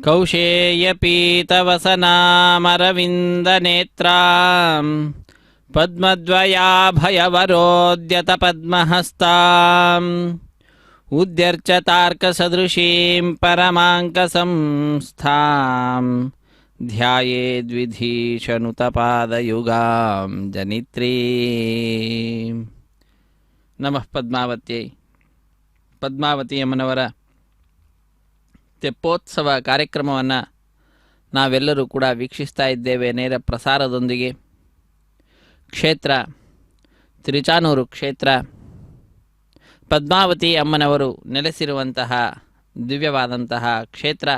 ಕೌಶೇಯಪೀತವಸನಾಮರವಿಂದನೇತ್ರಾಂ ಪದ್ಮದ್ವಯಾಭಯವರೋದ್ಯತಪದ್ಮಹಸ್ತಾಂ ಉದ್ಯರ್ಚತಾರ್ಕಸದೃಶೀಂ ಪರಮಾಂಕಸಂಸ್ಥಾಂ ಧ್ಯಾಯೇದ್ವಿಧೀಶನುತಪಾದಯುಗಾಂ ಜನಿತ್ರೀಂ. ನಮಃ ಪದ್ಮಾವತ್ಯೈ. ಪದ್ಮಾವತಿ ಅಮ್ಮನವರ ತೆಪ್ಪೋತ್ಸವ ಕಾರ್ಯಕ್ರಮವನ್ನು ನಾವೆಲ್ಲರೂ ಕೂಡ ವೀಕ್ಷಿಸ್ತಾ ಇದ್ದೇವೆ ನೇರ ಪ್ರಸಾರದೊಂದಿಗೆ. ಕ್ಷೇತ್ರ ತಿರುಚಾನೂರು ಕ್ಷೇತ್ರ, ಪದ್ಮಾವತಿ ಅಮ್ಮನವರು ನೆಲೆಸಿರುವಂತಹ ದಿವ್ಯವಾದಂತಹ ಕ್ಷೇತ್ರ.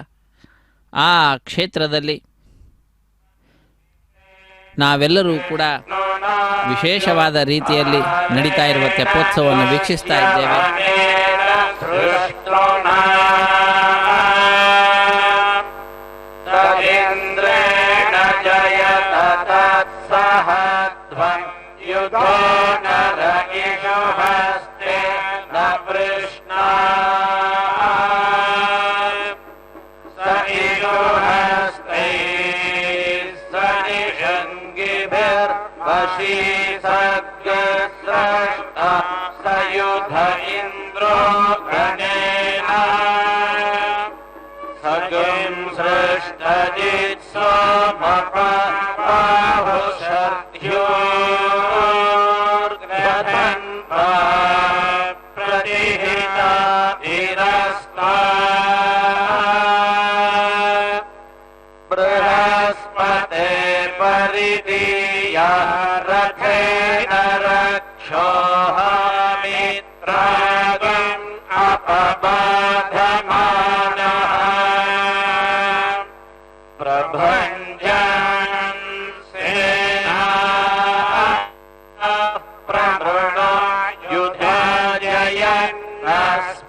ಆ ಕ್ಷೇತ್ರದಲ್ಲಿ ನಾವೆಲ್ಲರೂ ಕೂಡ ವಿಶೇಷವಾದ ರೀತಿಯಲ್ಲಿ ನಡೀತಾ ಇರುವ ತೆಪ್ಪೋತ್ಸವವನ್ನು ವೀಕ್ಷಿಸ್ತಾ ಇದ್ದೇವೆ. ಸಯುಧ ಇಂದ್ರೋ ಗಣೇನ ಸಗಂ ಸೃಷ್ಟಜಿತ್ ಸೋಮಪಾಹುಷರ್ಧ್ಯೋರ್ಗ್ರಹನ್ ಪ್ರತಿಹಿತ ಧೀರಸ್ತಾ ಬೃಹಸ್ಪತೆ ಪರಿದೀಯ ರಥೇನ ರಕ್ಷೋಹಮಿತ್ರಾಗಂ ಅಪಬಾಧಮಾನಃ ಪ್ರಭಂಜನ್ ಸೇನಾ ಪ್ರವೃಣೋ ಯುಧಾಜಯನ್ ಅಸ್ಮಾಕಮೇಧ್ಯ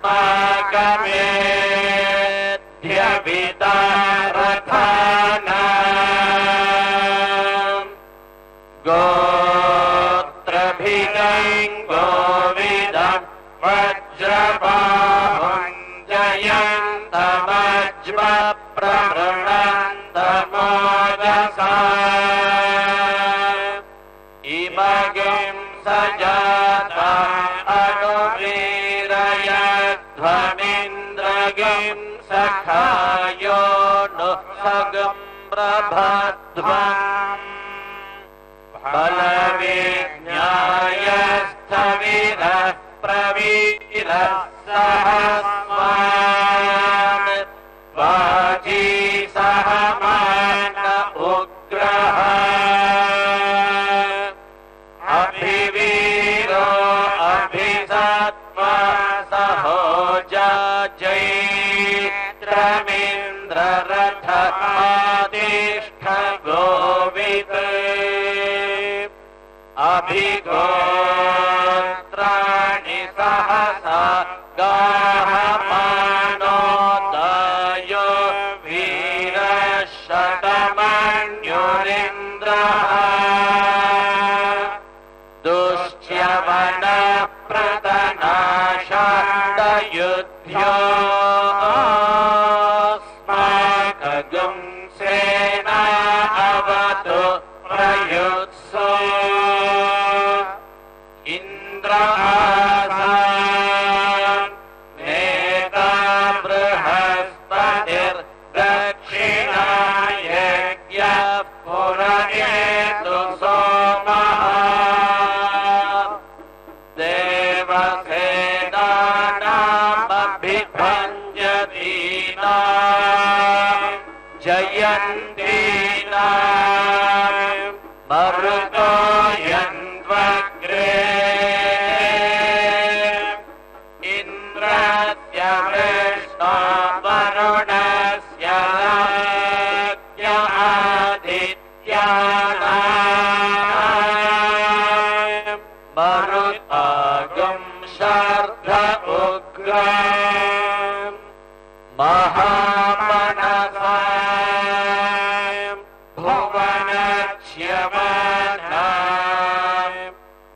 ವಿದಾರಥಾನ ಗೋತ್ರಭಿದಂ ಗೋವಿದಂ ವಜ್ರಬಾಹುಂ ಜಯಂತಮಜ್ಮ ಪ್ರವೃಣಂತಮೋಜಸಾ ಇಮಗಿಂ ಸಜಾತ ಅನುವೀರಯಧ್ವಮಿಂದ್ರಗಿಂ ಸಖಾಯೋ ನು ಸಗಂ ಪ್ರಭಧ್ವಂ ಬಲವಿಜ್ಞಾಯಸ್ಥವಿರಃ ಪ್ರವೀರಃ ಸಹಸ್ವಾನ್ ವಾಜೀ ಸಹಮಾನ ಉಗ್ರಃ ಅಭಿವೀರೋ ಅಭಿಸತ್ವ ಸಹೋಜಾ ಜೈತ್ರಮಿಂದ್ರರಥಮಾತಿಷ್ಠ ಗೋವಿತ್ ಅಭಿಗೋತ್ರಾಣಿ ಸಹಸಾ ಗಾಹಮಾನೋದಯೋ ವೀರಶತಮನ್ಯುರಿಂದ್ರಃ ದುಶ್ಚ್ಯವನ ಪ್ರತನಾಶಾದಯುಧ್ಯೋಸ್ಮಾಕಗಂ ಸೇನಾ ಅವತು ಪ್ರಯುತ್ಸೋ ಇಂದ್ರಾಸಾನ್ ನೇತಾ ಬೃಹಸ್ಪತಿರ್ ದಕ್ಷಿಣಾಯಜ್ಞ ಪುರಯೇತು ಸೋಮಃ ದೇವಸೇನಾನಾಮಭಿಭಂಜತೀನಾ ಜಯಂತೀನಾ ಮರುತೋ ಯನ್ವಗ್ರೇ ಇಂದ್ರಸ್ಯ ವೃಷ್ಣೋ ವರುಣಸ್ಯ ರಾಜ್ಞ ಆದಿತ್ಯಾನಾಂ ಮರುತಾಗಂ ಶರ್ಧ ಉಗ್ರಂ ಮಹಾಮನಸಾಂ ಭುವನಚ್ಯಮಾನಾಂ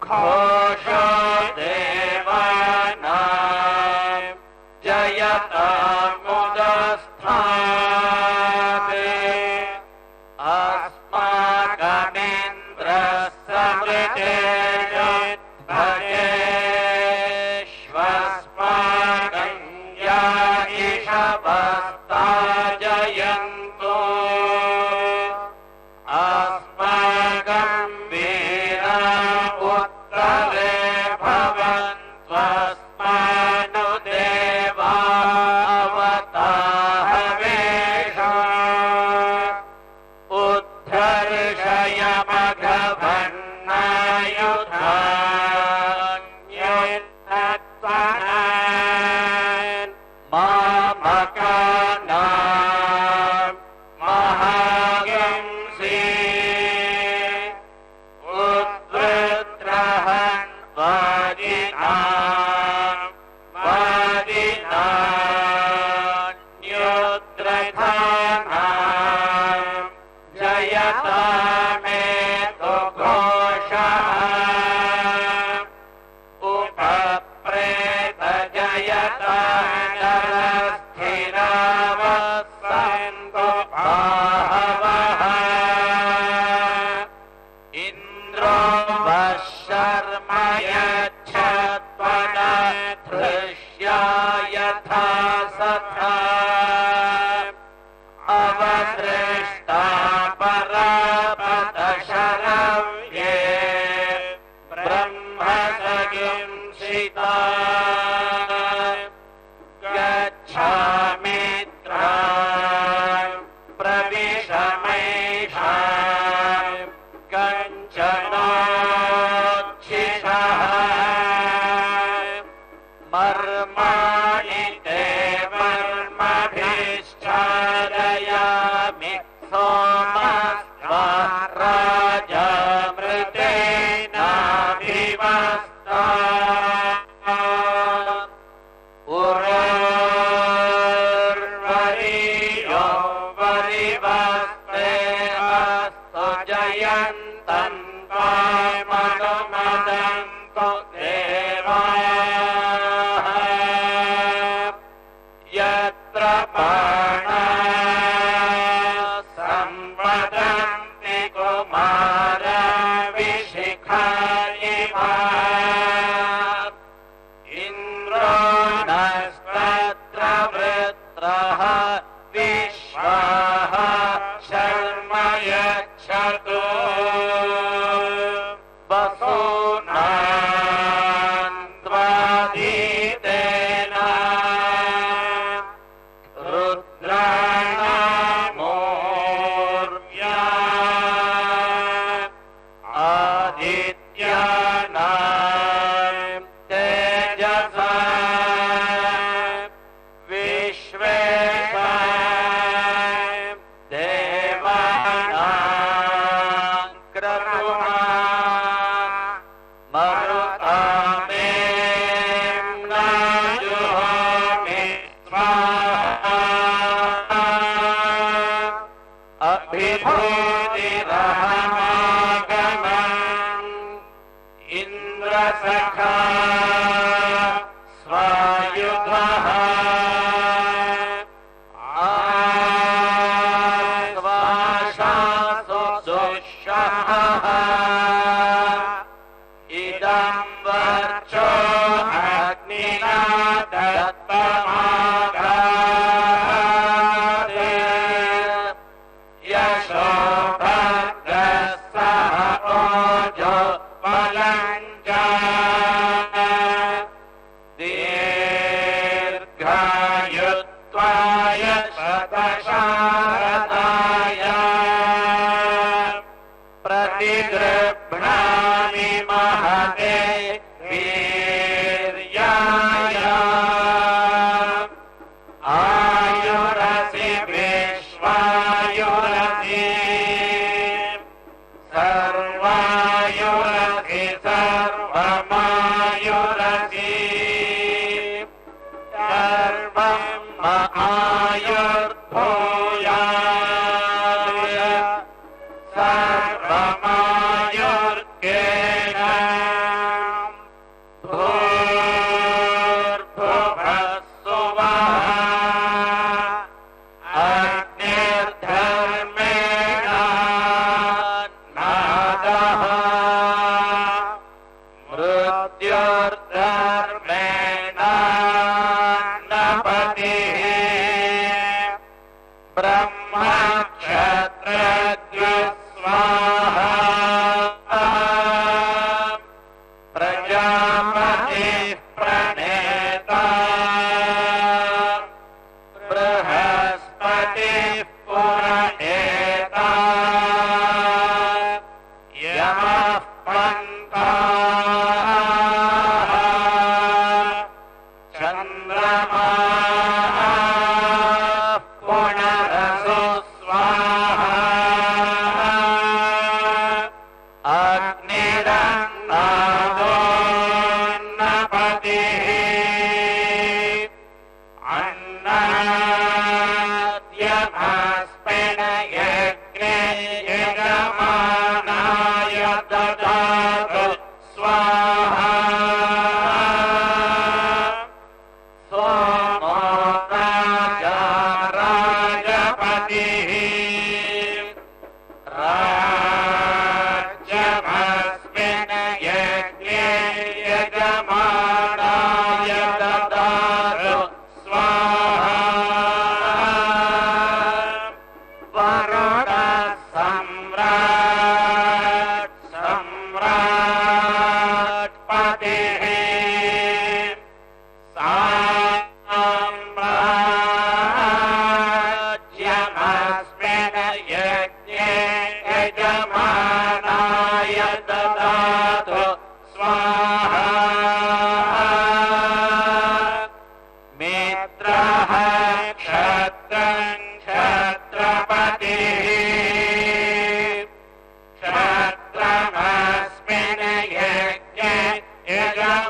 ಘೋಷೋ ದೇವಾನಾಂ ಜಯತಾಮುದಸ್ಥಾಂ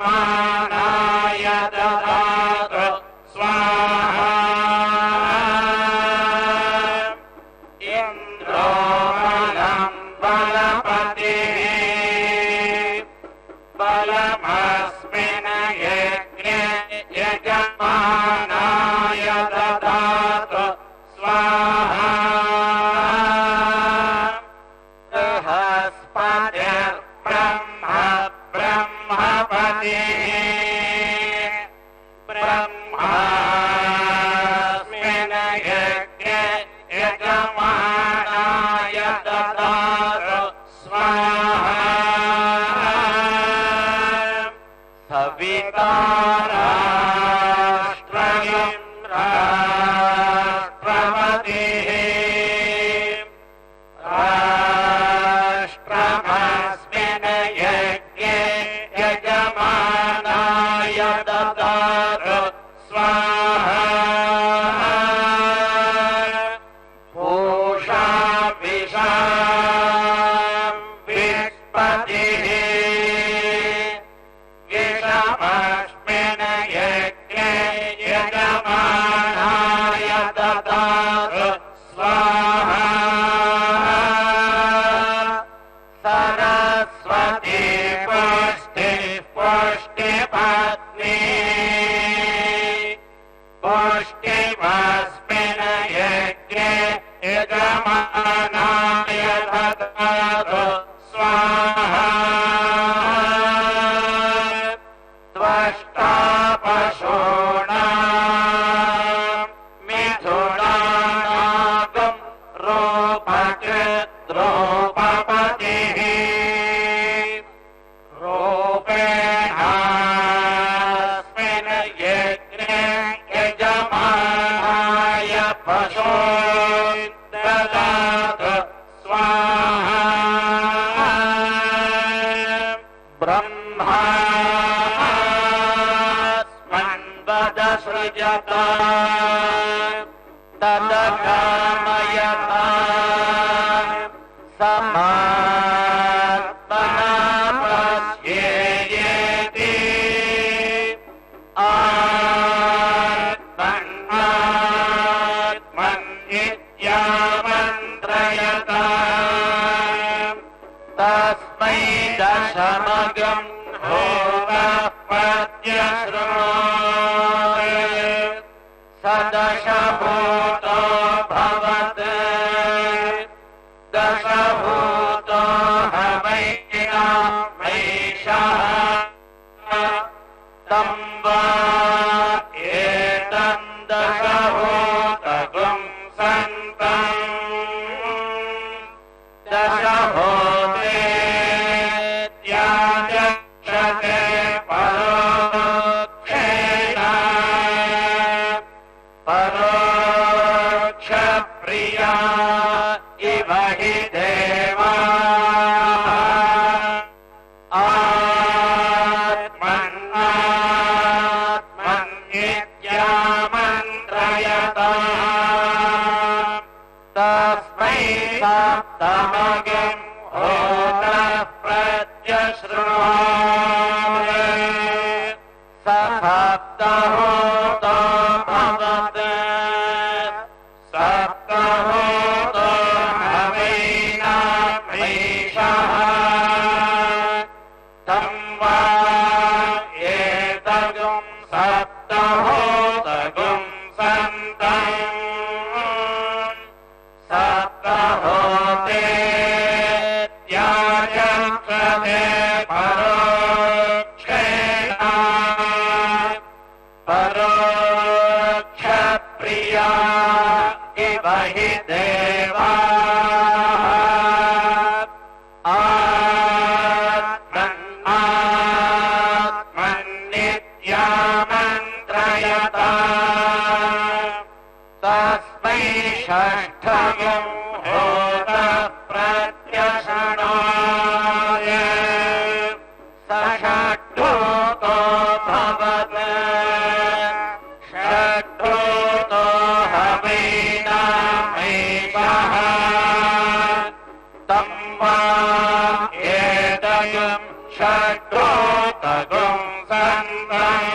यजमानाय ददातु स्वाहा इन्द्रो बलं बलपतिः बलमस्मिन् यज्ञे यजमानाय ददातु स्वाहा बृहस्पतिर्ब्रह्म ब्रह्मपतिः ब्रह्मास्मिन् यज्ञे यजमानाय ददातु स्वाहा सविताराष्ट्रयं राष्ट्रपतिः राष्ट्रमस्मिन् यज्ञे यजमानाय ददातु स्वाहा पूषा विशां विष्पतिः विषमस्मिन् यज्ञे यजमानाय ददातु स्वाहा सरस्वती पुष्टिः पुष्टिपत्नी पुष्टिमस्मिन् यज्ञे यजमानाय ददातु स्वाहा त्वष्टा पशूनां मिथुनानागं रूपकृद्रूपपतिः रूपेणास्मिन् यज्ञे यजमानाय पशून् ददातु स्वाहा ब्रह्मास्मन्वदसृजता तदकामयता समात्मना पश्येयेति आत्मन्नात्मन्नित्यामन्त्रयता तस्मै दशमगं होमः प्रत्यशृणोत् स दशभूतो भवत् दशभूतो हवैषः तं वा एतं दशभूतगुं सन्तम् दशभूतेत्याचक्षते परोक्षेण परोक्षप्रिया इव हि देवाः आत्मन्नात्मन्नित्यामन्त्रयता तस्मै सप्तमगं होतः प्रत्यशृणोत् स सप्तहोतो भवत् सप्तहोतो हवैनामैषः तं वा एतगुं सप्तहोतगुं सन्तम् सप्तहोतेत्याचक्षते परोक्षेण परोक्षप्रिया इव हि देवाः आत्मन्नात्मन्नित्यामन्त्रयता तस्मै षष्ठगं होतः प्रत्यशृणोत् स षड्भूतो भवत् षड्भूतो हवैनामैषः सन्तम्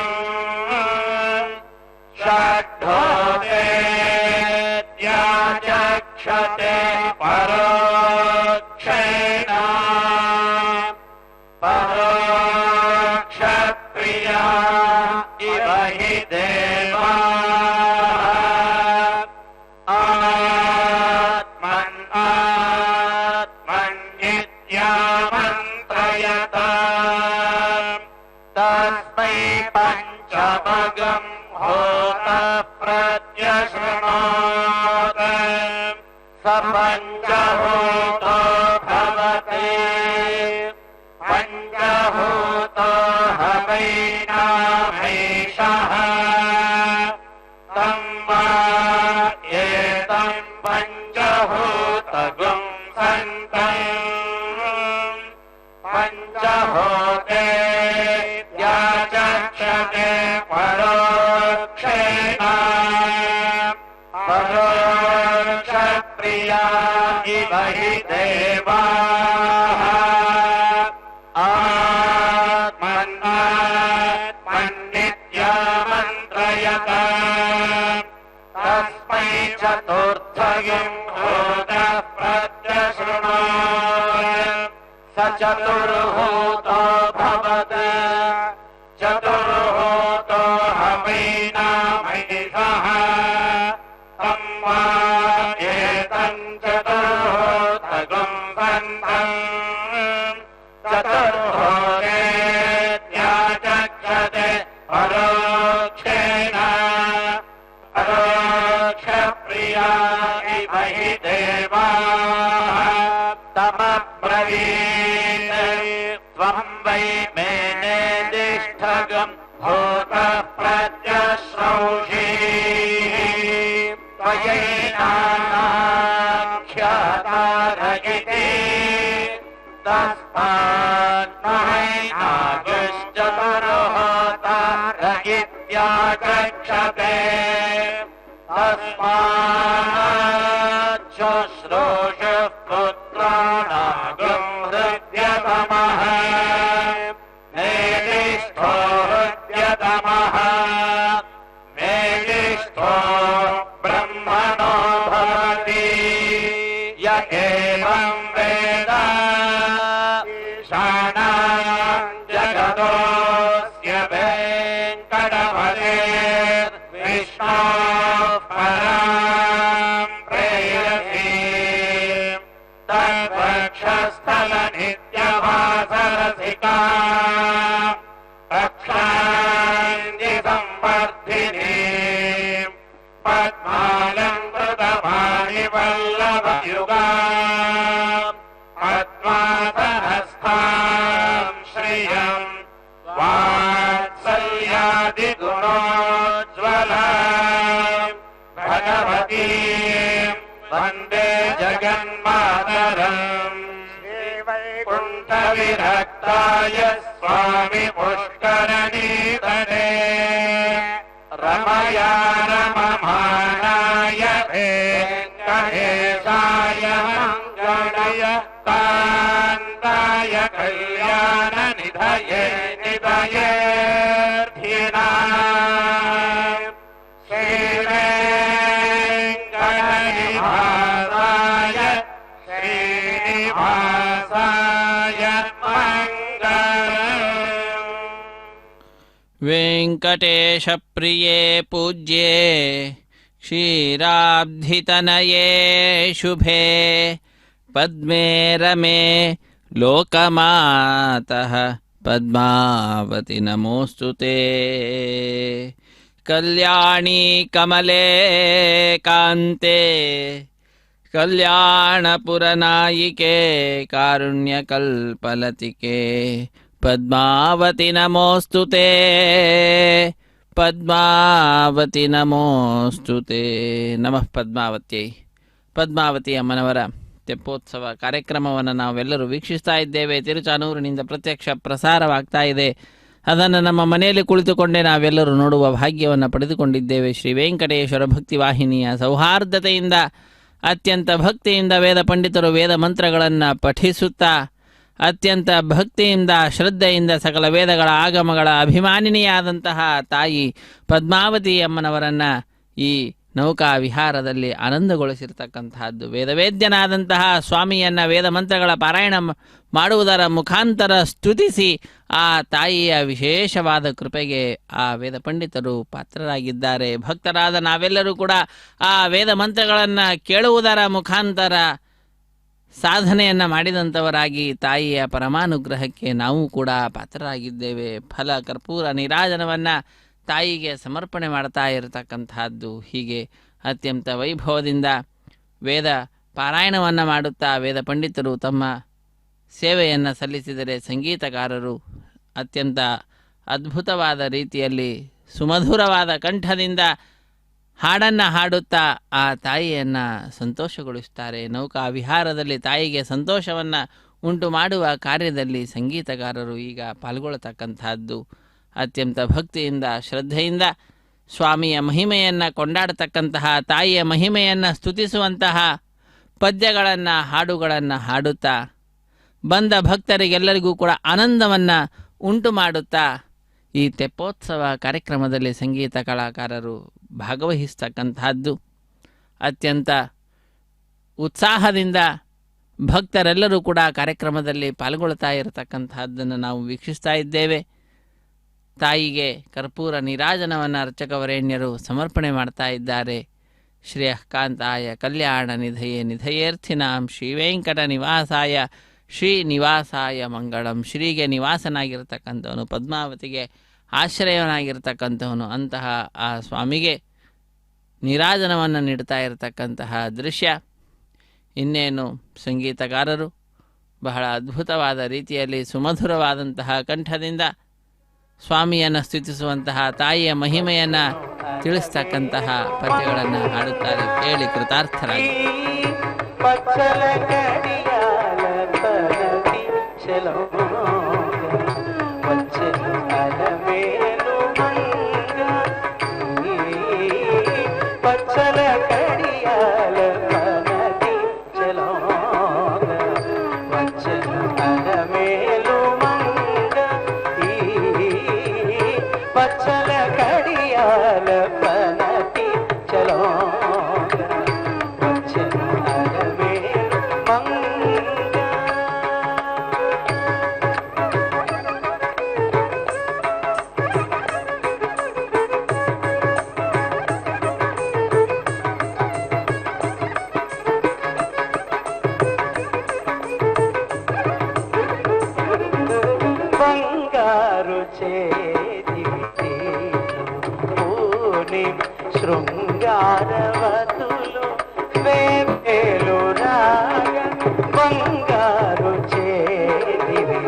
षड्ढोदेत्याचक्षते परोक्षेण परोक्षप्रिया इव हि देवाः आत्मन्नित्यामन्त्रयत तस्मै पञ्चमगम् होत प्रत्यशृणोत स पञ्चभूतो भवति पञ्चभूतो हवैनामैषः तं वा एतं पञ्चभूतगुं सन्तम् पञ्चभूते याचक्षते परोक्षेण परोक्षप्रिया इव हि देवाः आत्मन्नित्यामन्त्रयत तस्मै चतुर्थगिं होतः प्रत्यशृणोत् स चतुर्हूतो भवति चतुर्हूतो हवैनामैषः तं वा एतं चतुर्हूतगुं सन्तम् चतुर्हूतेत्याचक्षते परोक्षेण परोक्षप्रिया इव हि देवाः तमब्रवीत् त्वं वै मे नेदिष्ठगम् भूतः प्रत्यश्रौषि त्वयैनाख्यातार इति तस्मात् महैनागश्चतुर्होतार इत्याचक्षते तस्मात् शुश्रूषुः पुत्राणागं हृद्यतमः मेलिष्ठो हृद्यतमः मेलिष्ठो ब्रह्मणो भवति य एवं वेद ईशानां जगतोऽस्य वेङ्कटपतेर्विष्णोः परां प्रेयसी तद्वक्षस्थलनित्यवासरसिका रक्षान्ति संवर्धिनी पद्मालङ्कृतवाणि वल्लभयुगा पद्मासनस्थां श्रियम् वात्सल्यादिगुणोज्ज्वला भगवती वन्दे जगन्मातरम् श्रीवैकुण्ठविरक्ताय स्वामि पुष्करणीतटे रमया रममाणाय वेङ्कटेशाय मङ्गलय कान्ताय कल्याणनिधये निधयेऽर्थिनाम् श्रीवेङ्कटनिवासाय श्रीनिवासाय मङ्गलम् वेङ्कटेशप्रिये पूज्ये क्षीराब्धितनये शुभे पद्मे रमे लोकमातः पद्मावति नमोऽस्तु ते कल्याणी कमले कान्ते कल्याणपुरनायिके कारुण्यकल्पलतिके पद्मावति नमोऽस्तु ते ಪದ್ಮಾವತಿ ನಮೋಸ್ತುತೆ. ನಮಃ ಪದ್ಮಾವತ್ಯೈ. ಪದ್ಮಾವತಿ ಅಮ್ಮನವರ ತೆಪ್ಪೋತ್ಸವ ಕಾರ್ಯಕ್ರಮವನ್ನು ನಾವೆಲ್ಲರೂ ವೀಕ್ಷಿಸ್ತಾ ಇದ್ದೇವೆ. ತಿರುಚಾನೂರಿನಿಂದ ಪ್ರತ್ಯಕ್ಷ ಪ್ರಸಾರವಾಗ್ತಾ ಇದೆ. ಅದನ್ನು ನಮ್ಮ ಮನೆಯಲ್ಲಿ ಕುಳಿತುಕೊಂಡೇ ನಾವೆಲ್ಲರೂ ನೋಡುವ ಭಾಗ್ಯವನ್ನು ಪಡೆದುಕೊಂಡಿದ್ದೇವೆ. ಶ್ರೀ ವೆಂಕಟೇಶ್ವರ ಭಕ್ತಿ ವಾಹಿನಿಯ ಸೌಹಾರ್ದತೆಯಿಂದ ಅತ್ಯಂತ ಭಕ್ತಿಯಿಂದ ವೇದ ಪಂಡಿತರು ವೇದ ಮಂತ್ರಗಳನ್ನು ಪಠಿಸುತ್ತಾ ಅತ್ಯಂತ ಭಕ್ತಿಯಿಂದ ಶ್ರದ್ಧೆಯಿಂದ ಸಕಲ ವೇದಗಳ ಆಗಮಗಳ ಅಭಿಮಾನಿನಿಯಾದಂತಹ ತಾಯಿ ಪದ್ಮಾವತಿ ಅಮ್ಮನವರನ್ನು ಈ ನೌಕಾ ವಿಹಾರದಲ್ಲಿ ಆನಂದಗೊಳಿಸಿರ್ತಕ್ಕಂತಹದ್ದು. ವೇದವೇದ್ಯನಾದಂತಹ ಸ್ವಾಮಿಯನ್ನು ವೇದ ಮಂತ್ರಗಳ ಪಾರಾಯಣ ಮಾಡುವುದರ ಮುಖಾಂತರ ಸ್ತುತಿಸಿ ಆ ತಾಯಿಯ ವಿಶೇಷವಾದ ಕೃಪೆಗೆ ಆ ವೇದ ಪಂಡಿತರು ಪಾತ್ರರಾಗಿದ್ದಾರೆ. ಭಕ್ತರಾದ ನಾವೆಲ್ಲರೂ ಕೂಡ ಆ ವೇದ ಮಂತ್ರಗಳನ್ನು ಕೇಳುವುದರ ಮುಖಾಂತರ ಸಾಧನೆಯನ್ನು ಮಾಡಿದಂಥವರಾಗಿ ತಾಯಿಯ ಪರಮಾನುಗ್ರಹಕ್ಕೆ ನಾವು ಕೂಡ ಪಾತ್ರರಾಗಿದ್ದೇವೆ. ಫಲ ಕರ್ಪೂರ ನೀರಾಜನವನ್ನು ತಾಯಿಗೆ ಸಮರ್ಪಣೆ ಮಾಡ್ತಾ ಇರತಕ್ಕಂತಹದ್ದು. ಹೀಗೆ ಅತ್ಯಂತ ವೈಭವದಿಂದ ವೇದ ಪಾರಾಯಣವನ್ನು ಮಾಡುತ್ತಾ ವೇದ ಪಂಡಿತರು ತಮ್ಮ ಸೇವೆಯನ್ನು ಸಲ್ಲಿಸಿದರೆ, ಸಂಗೀತಗಾರರು ಅತ್ಯಂತ ಅದ್ಭುತವಾದ ರೀತಿಯಲ್ಲಿ ಸುಮಧುರವಾದ ಕಂಠದಿಂದ ಹಾಡನ್ನು ಹಾಡುತ್ತಾ ಆ ತಾಯಿಯನ್ನು ಸಂತೋಷಗೊಳಿಸುತ್ತಾರೆ. ನೌಕಾ ವಿಹಾರದಲ್ಲಿ ತಾಯಿಗೆ ಸಂತೋಷವನ್ನು ಉಂಟು ಮಾಡುವ ಕಾರ್ಯದಲ್ಲಿ ಸಂಗೀತಗಾರರು ಈಗ ಪಾಲ್ಗೊಳ್ಳತಕ್ಕಂತಹದ್ದು. ಅತ್ಯಂತ ಭಕ್ತಿಯಿಂದ ಶ್ರದ್ಧೆಯಿಂದ ಸ್ವಾಮಿಯ ಮಹಿಮೆಯನ್ನು ಕೊಂಡಾಡತಕ್ಕಂತಹ, ತಾಯಿಯ ಮಹಿಮೆಯನ್ನು ಸ್ತುತಿಸುವಂತಹ ಪದ್ಯಗಳನ್ನು ಹಾಡುಗಳನ್ನು ಹಾಡುತ್ತಾ ಬಂದ ಭಕ್ತರಿಗೆಲ್ಲರಿಗೂ ಕೂಡ ಆನಂದವನ್ನು ಉಂಟು ಮಾಡುತ್ತಾ ಈ ತೆಪ್ಪೋತ್ಸವ ಕಾರ್ಯಕ್ರಮದಲ್ಲಿ ಸಂಗೀತ ಕಲಾಕಾರರು ಭಾಗವಹಿಸ್ತಕ್ಕಂತಹದ್ದು. ಅತ್ಯಂತ ಉತ್ಸಾಹದಿಂದ ಭಕ್ತರೆಲ್ಲರೂ ಕೂಡ ಕಾರ್ಯಕ್ರಮದಲ್ಲಿ ಪಾಲ್ಗೊಳ್ತಾ ಇರತಕ್ಕಂತಹದ್ದನ್ನು ನಾವು ವೀಕ್ಷಿಸ್ತಾ ಇದ್ದೇವೆ. ತಾಯಿಗೆ ಕರ್ಪೂರ ನೀರಾಜನವನ್ನು ಅರ್ಚಕವರೇಣ್ಯರು ಸಮರ್ಪಣೆ ಮಾಡ್ತಾ ಇದ್ದಾರೆ. ಶ್ರೇಯಃಕಾಂತಾಯ ಕಲ್ಯಾಣ ನಿಧಯೇ ನಿಧಯೇರ್ಥಿನಾಂ ಶ್ರೀವೆಂಕಟ ನಿವಾಸಾಯ ಶ್ರೀನಿವಾಸಾಯ ಮಂಗಳಂ. ಶ್ರೀಗೆ ನಿವಾಸನಾಗಿರ್ತಕ್ಕಂಥವನು, ಪದ್ಮಾವತಿಗೆ ಆಶ್ರಯವನಾಗಿರ್ತಕ್ಕಂಥವನು, ಅಂತಹ ಆ ಸ್ವಾಮಿಗೆ ನೀರಾಜನವನ್ನು ನೀಡ್ತಾ ಇರತಕ್ಕಂತಹ ದೃಶ್ಯ. ಇನ್ನೇನು ಸಂಗೀತಗಾರರು ಬಹಳ ಅದ್ಭುತವಾದ ರೀತಿಯಲ್ಲಿ ಸುಮಧುರವಾದಂತಹ ಕಂಠದಿಂದ ಸ್ವಾಮಿಯನ್ನು ಸ್ತುತಿಸುವಂತಹ, ತಾಯಿಯ ಮಹಿಮೆಯನ್ನು ತಿಳಿಸ್ತಕ್ಕಂತಹ ಪದ್ಯಗಳನ್ನು ಹಾಡುತ್ತಾರೆ. ಕೇಳಿ ಕೃತಾರ್ಥರಾಗಿ. శృంగారవతులు వేవేలు రాగ బంగారు చేదివి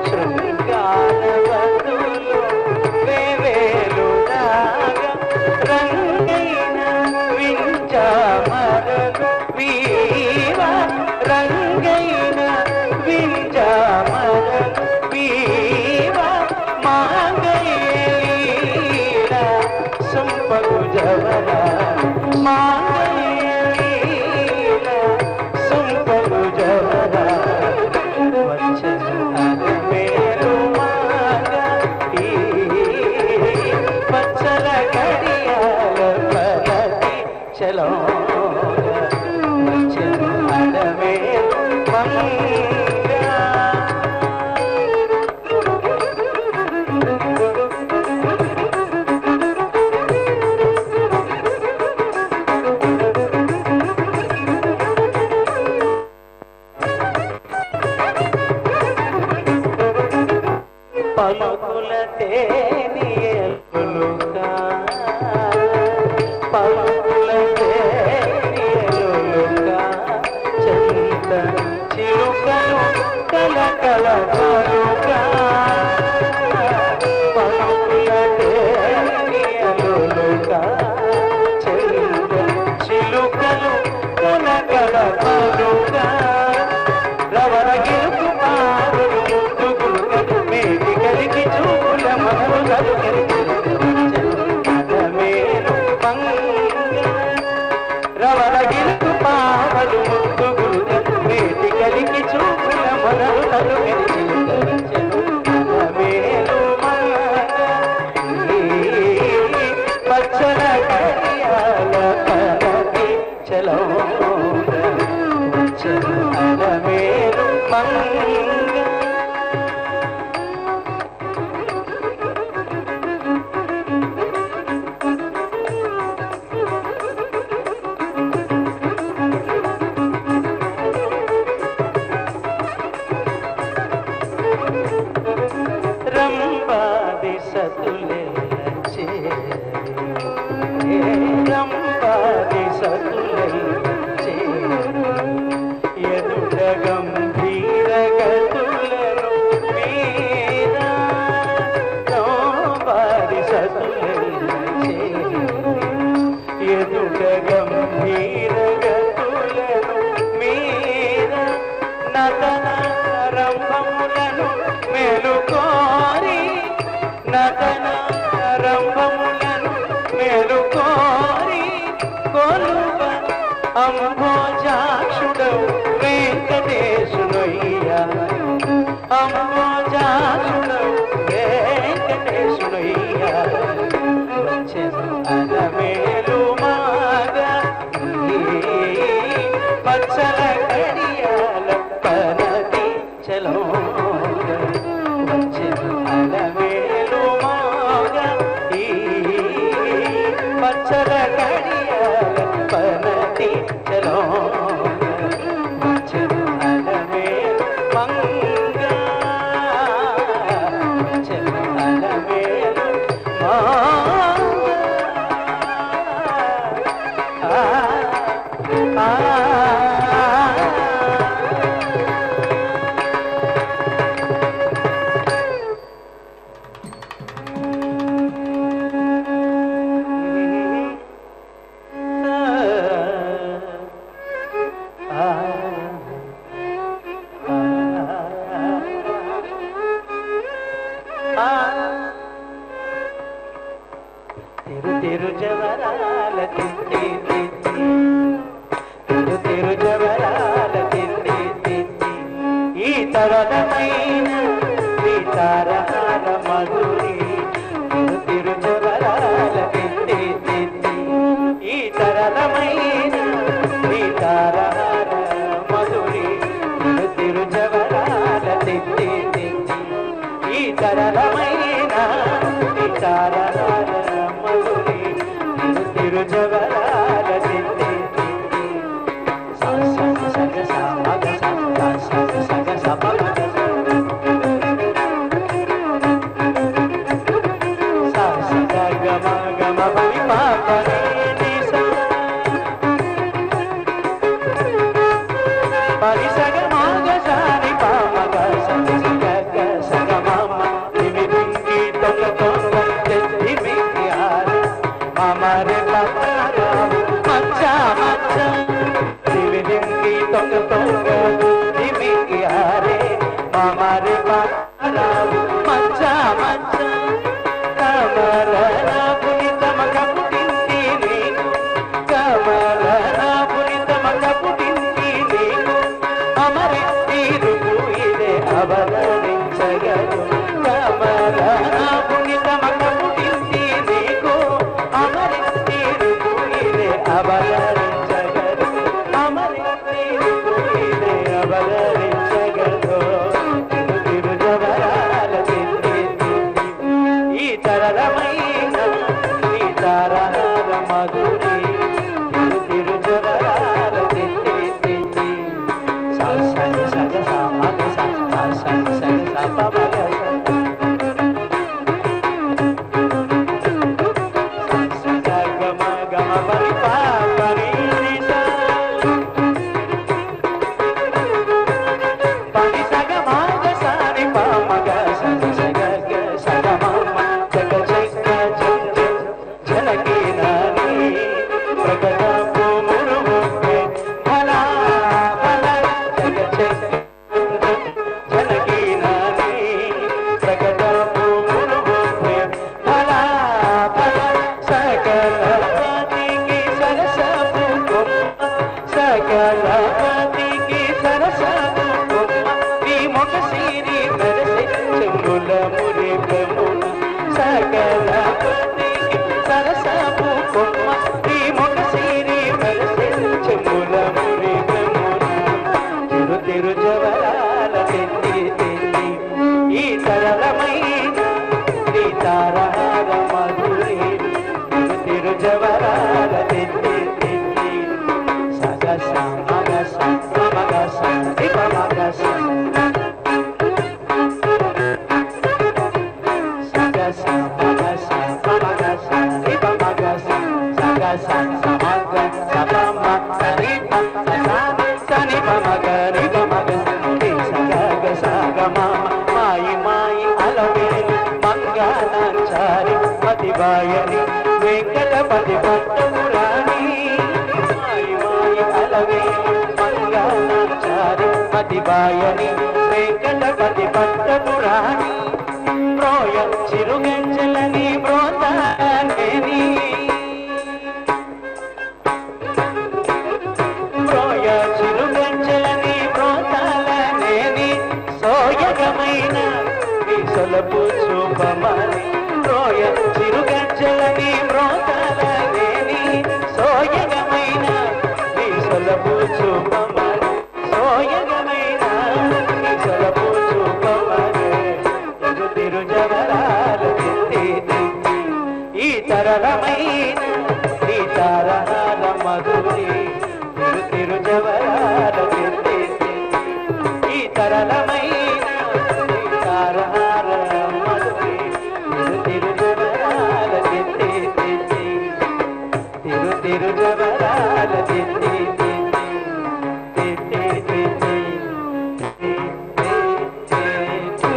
శృంగారవతులు వేవేలు రాగ రంగైన వింజామరలు వీవ రంగైన వింజామరలు వీవ మాంగయ్య సంపగు జవర మాంగళ్య సంపగు జవర వచ్చన మేరు మాగ ఈ పచ్చల కడియాల పలకి చలో వచ్చన మేరు పలుకుల తేనియలుగా పలుకుల తేనియలుగా చంద చిలుకలు కలకల కలుగా పలుకుల తేనియలుగా చంద చిలుకలు కలకల కలుగా రవర గిరుకు మారు మేటి కలిగి చూల మధురలు కలిగి ఆ తిరు తిరు జవరాల తిత్తి తిత్తి తిరు తిరు జవరాల తిత్తి తిత్తి ఈ తరుణమైన సీతారహార మధురి తిరు తిరు జవరాల తిత్తి తిత్తి ఈ తరుణమైన సీతారహార మధురి తిరు తిరు జవరాల తిత్తి తిత్తి ఈ తరుణమైన సీతారహార మధురి తిరు తిరు జవరాల తిత్తి తిత్తి సా సా సగ సా మగ సా సా సగ సా మగ సా సా సా గ మ గ మ ప ని ప ప ని ని సా ప ని స గ మ గ సా ని ప మ గ సా ని గ గ స గ మ మ ని మి ని తొంగ తొంగ చెత్తి మి యార అమరే పతారా మచ్చా మచ్చా దివి దింగి తొంగ తొంగ దివి యారే అమరే పతారా మచ్చా మచ్చా కమరన పునిత మగ పుటింటి నీకు కమరన పునిత మగ పుటింటి నీకు అమరే తీరుకు ఇదే అవతరించగలు కమరన పునిత మగ పుటింటి నీకు అమరే తీరుకు ఇదే అవతరించగలు అమరే తీరుకు ఇదే అవతరించగలు తిరు తిరు జవరాల తిత్తి తిత్తి ఈ తరళమైన సీతారహార మధురి తిరు తిరు జవరాల తిత్తి తిత్తి సా సా సగ సా మగ సా సా సగ సా ప మగ సా సా గ మ గ మ ప ని ప ప ని ని సా ప ని స గ మ గ సా ని ప మ గ స స గ గ స గ మ మ జగ జగ జగ జనకి నాని ప్రగట పూమురుముకే భలా భలా జగ జగ జనకి నాని ప్రగట పూమురుముకే భలా భలా సకలపతికి సరసపు గొప్ప సకలపతికి సరసపు గొప్ప నీ మొగ సిరి మెరసే చెంగుల మురి బ్రహ్మున సకలపతికి సరసపు గొప్ప నీ మొగ సిరి మెరసే చెంగుల మురి బ్రహ్మున తిరు తిరు జవరాల తిత్తి తిత్తి ఈ సరళమైన సీతారహార మధురి తిరు తిరు జవరాల తిత్తి తిత్తి సగ సా మగ సా మగ సా ని ప మగ సా సగ సా మగ సా మగ సా ని ప మగ సా సగ సా మగ స ప మ స ని ప స సా ని ప మగ ని ప మగ ని సగ గ స గ మ మాయి మాయి అలవేలు మంగళాచారి మతిబాయని వెంకటపతి పట్టపురాణి మాయి మాయి అలవేలు మంగళాచారి మతిబాయని వెంకటపతి పట్టపురాణి ప్రోయ చిరుగంజలని బ్రోతానేని ప్రోయ చిరుగంజలని బ్రోతాలనేని సోయగమైన విసలపు చూపమని ప్రోయ చిరుగంజలని బ్రోతాలనేని సోయగమైన విసలపు చూపమని సోయగమైన విసలపు చూపమని తిరు తిరు జవరాల తిత్తి తిత్తి ఈ తరళమైన సీతారహార మధురి తిరు తిరు జవరాల తిత్తి తిత్తి ఈ తరళమైన సీతారహార మధురి తిరు తిరు జవరాల తిత్తి తిత్తి తిరు తిరు జవరాల తిత్తి తిత్తి తిత్తి తిత్తి తిత్తి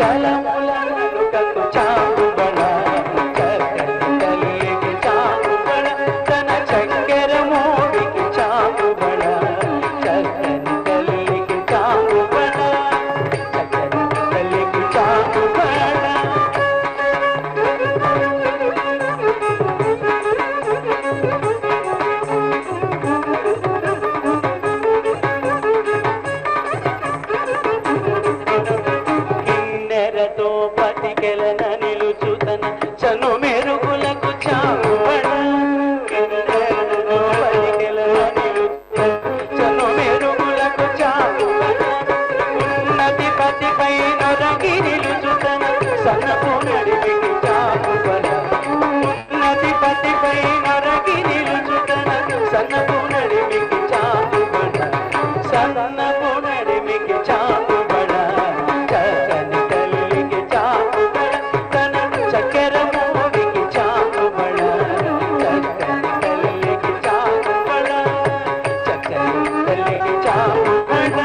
చలములకు చాకుబడ చక్కని తల్లికి చాకుబడ తన చక్కెర మోడికి చాకుబడ చక్కని తల్లికి చాకుబడ చక్కని తల్లికి చాకుబడ కిన్నెరతో పతికెలన నిలుచుతన చను మెరుగులకు చాకుబడ కిన్నెరతో పతికెలన నిలుచుతన చను మెరుగులకు చాకుబడ ఉన్నతి పతిపై నొరగి నిలుచుతన సన్నపు నడిమికి చాకుబడ ఉన్నతి పతిపై నొరగి నిలుచుతన సన్నపు నడిమికి చాకుబడ సన్నపు నడిమికి చాకుబడ చక్కని తల్లికి చాకుబడ తన చక్కెర మోడికి చాకుబడ చక్కని తల్లికి చాకుబడ చక్కని తల్లికి చాకుబడ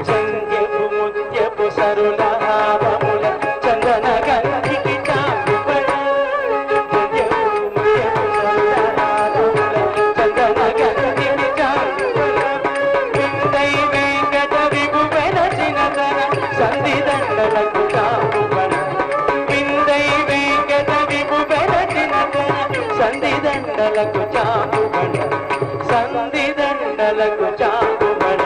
చంద్యపు ముత్యపు సరుల హారముల చందన గంధికి చాకుబడ చంద్యపు ముత్యపు సరుల హారముల చందన గంధికి చాకుబడ విందై వెంకట విభు వెనచిన తన సంధిదండలకు చాకుబడ విందై వెంకట విభు వెనచిన తన సంధిదండలకు చాకుబడ సంధిదండలకు చాకుబడ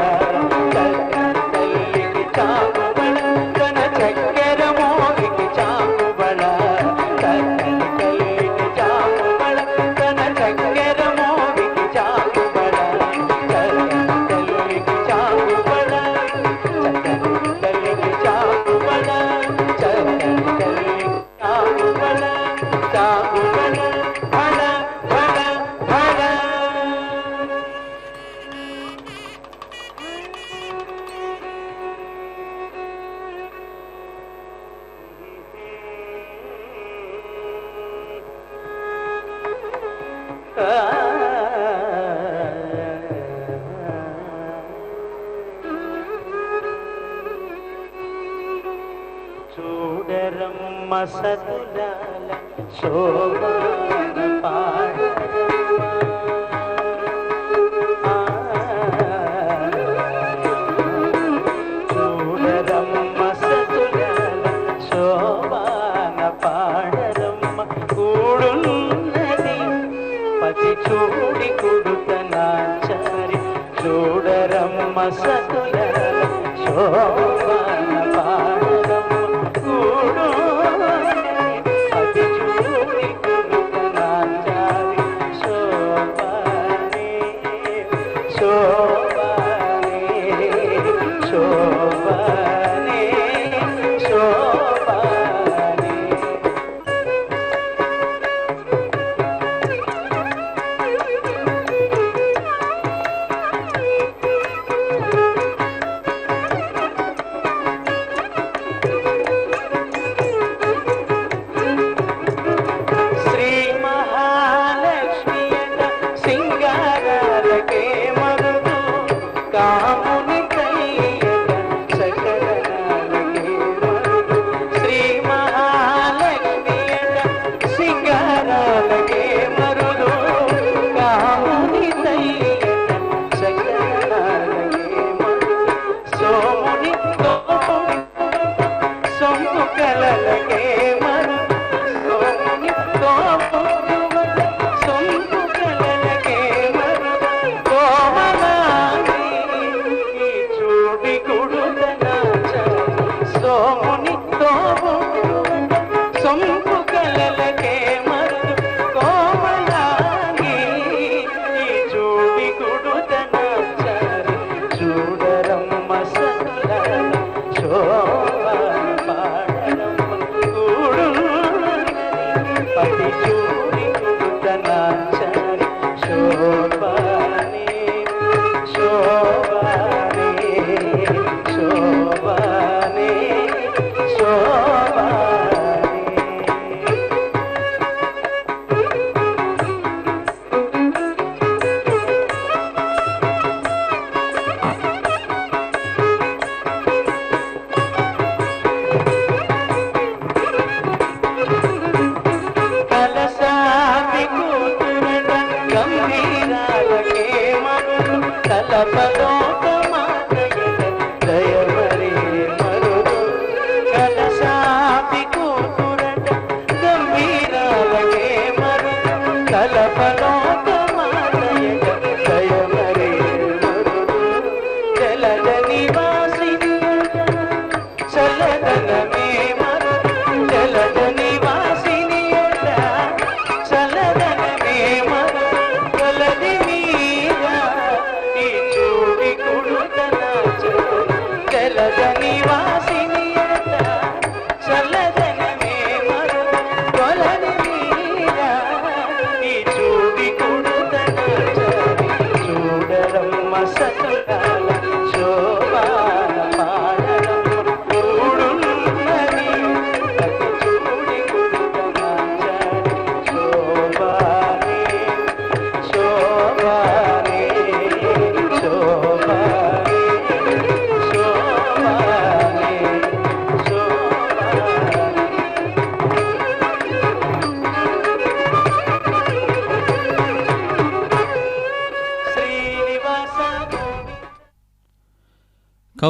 చక్కని తల్లికి చాకుబడ తన చక్కెర మోడికి చాకుబడ చక్కని తల్లికి చాకుబడ తన చక్కెర మోడికి చాకుబడ చక్కని తల్లికి చాకుబడ చక్కని తల్లికి చాకుబడ చక్కని తల్లికి చాకుబడ చాకుబడ బడ బడ బడ చూడరమ్మ సతులాల శోభన చూడరమ్మ సతులాల శోభన పాడరమ్మ కూడున్నది పతి చూడి కుడుతనాచారి చూడరమ్మ సతులాల శోభన పాడరమ్మ కూడున్నది పతి చూడి కుడుతనాచారి శోభనే శోభనే శోభనే శోభనే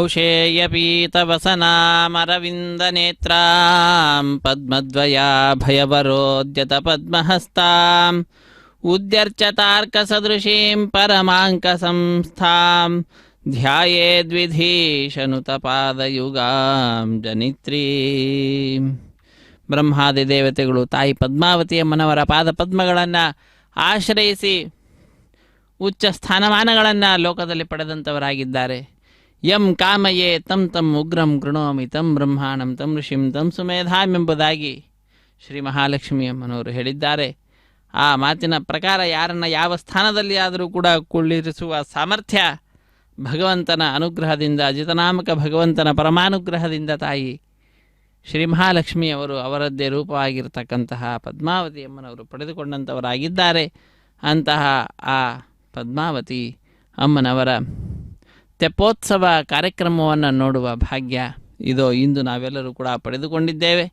ಕೌಶೇಯಪೀತವಸನಾಮರವಿಂದನೇತ್ರಾಂ ಪದ್ಮದ್ವಯಾಭಯವರೋದ್ಯತ ಪದ್ಮಹಸ್ತಾಂ ಉದ್ಯರ್ಚತಾರ್ಕಸದೃಶೀಂ ಪರಮಾಂಕಸಂಸ್ಥಾಂ ಧ್ಯಾಯೇದ್ವಿಧೀಶನುತಪಾದಯುಗಾಂ ಜನಿತ್ರೀಂ. ಬ್ರಹ್ಮಾದಿ ದೇವತೆಗಳು ತಾಯಿ ಪದ್ಮಾವತಿಯಮ್ಮನವರ ಪಾದ ಪದ್ಮಗಳನ್ನು ಆಶ್ರಯಿಸಿ ಉಚ್ಚ ಸ್ಥಾನಮಾನಗಳನ್ನು ಲೋಕದಲ್ಲಿ ಪಡೆದಂಥವರಾಗಿದ್ದಾರೆ. ಯಂ ಕಾಮಯೇ ತಂ ತಂ ಉಗ್ರಂ ಕೃಣೋಮಿ ತಂ ಬ್ರಹ್ಮಾಣಂ ತಂ ಋಷಿಂ ತಂ ಸುಮೇಧಾಂ ಎಂಬುದಾಗಿ ಶ್ರೀ ಮಹಾಲಕ್ಷ್ಮಿಯಮ್ಮನವರು ಹೇಳಿದ್ದಾರೆ. ಆ ಮಾತಿನ ಪ್ರಕಾರ ಯಾರನ್ನು ಯಾವ ಸ್ಥಾನದಲ್ಲಿ ಆದರೂ ಕೂಡ ಕುಳ್ಳಿರಿಸುವ ಸಾಮರ್ಥ್ಯ ಭಗವಂತನ ಅನುಗ್ರಹದಿಂದ, ಅಜಿತನಾಮಕ ಭಗವಂತನ ಪರಮಾನುಗ್ರಹದಿಂದ ತಾಯಿ ಶ್ರೀ ಮಹಾಲಕ್ಷ್ಮಿಯವರು ಅವರದ್ದೇ ರೂಪವಾಗಿರ್ತಕ್ಕಂತಹ ಪದ್ಮಾವತಿಯಮ್ಮನವರು ಪಡೆದುಕೊಂಡಂಥವರಾಗಿದ್ದಾರೆ. ಅಂತಹ ಆ ಪದ್ಮಾವತಿ ಅಮ್ಮನವರ ತೆಪ್ಪೋತ್ಸವ ಕಾರ್ಯಕ್ರಮವನ್ನು ನೋಡುವ ಭಾಗ್ಯ ಇದೋ ಇಂದು ನಾವೆಲ್ಲರೂ ಕೂಡ ಪಡೆದುಕೊಂಡಿದ್ದೇವೆ.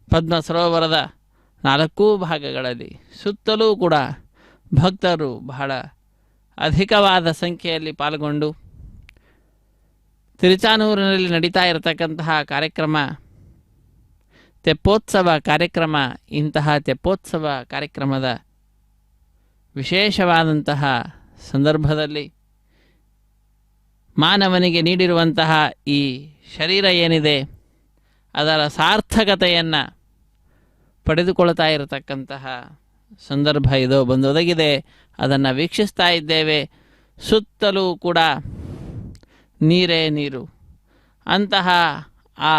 ಪದ್ಮ ಸರೋವರದ 4 ಭಾಗಗಳಲ್ಲಿ ಸುತ್ತಲೂ ಕೂಡ ಭಕ್ತರು ಬಹಳ ಅಧಿಕವಾದ ಸಂಖ್ಯೆಯಲ್ಲಿ ಪಾಲ್ಗೊಂಡು ತಿರುಚಾನೂರಿನಲ್ಲಿ ನಡೀತಾ ಇರತಕ್ಕಂತಹ ಕಾರ್ಯಕ್ರಮ ತೆಪ್ಪೋತ್ಸವ ಕಾರ್ಯಕ್ರಮ. ಇಂತಹ ತೆಪ್ಪೋತ್ಸವ ಕಾರ್ಯಕ್ರಮದ ವಿಶೇಷವಾದಂತಹ ಸಂದರ್ಭದಲ್ಲಿ ಮಾನವನಿಗೆ ನೀಡಿರುವಂತಹ ಈ ಶರೀರ ಏನಿದೆ ಅದರ ಸಾರ್ಥಕತೆಯನ್ನು ಪಡೆದುಕೊಳ್ತಾ ಇರತಕ್ಕಂತಹ ಸಂದರ್ಭ ಇದು ಬಂದೊದಗಿದೆ. ಅದನ್ನು ವೀಕ್ಷಿಸ್ತಾ ಇದ್ದೇವೆ. ಸುತ್ತಲೂ ಕೂಡ ನೀರೇ ನೀರು. ಅಂತಹ ಆ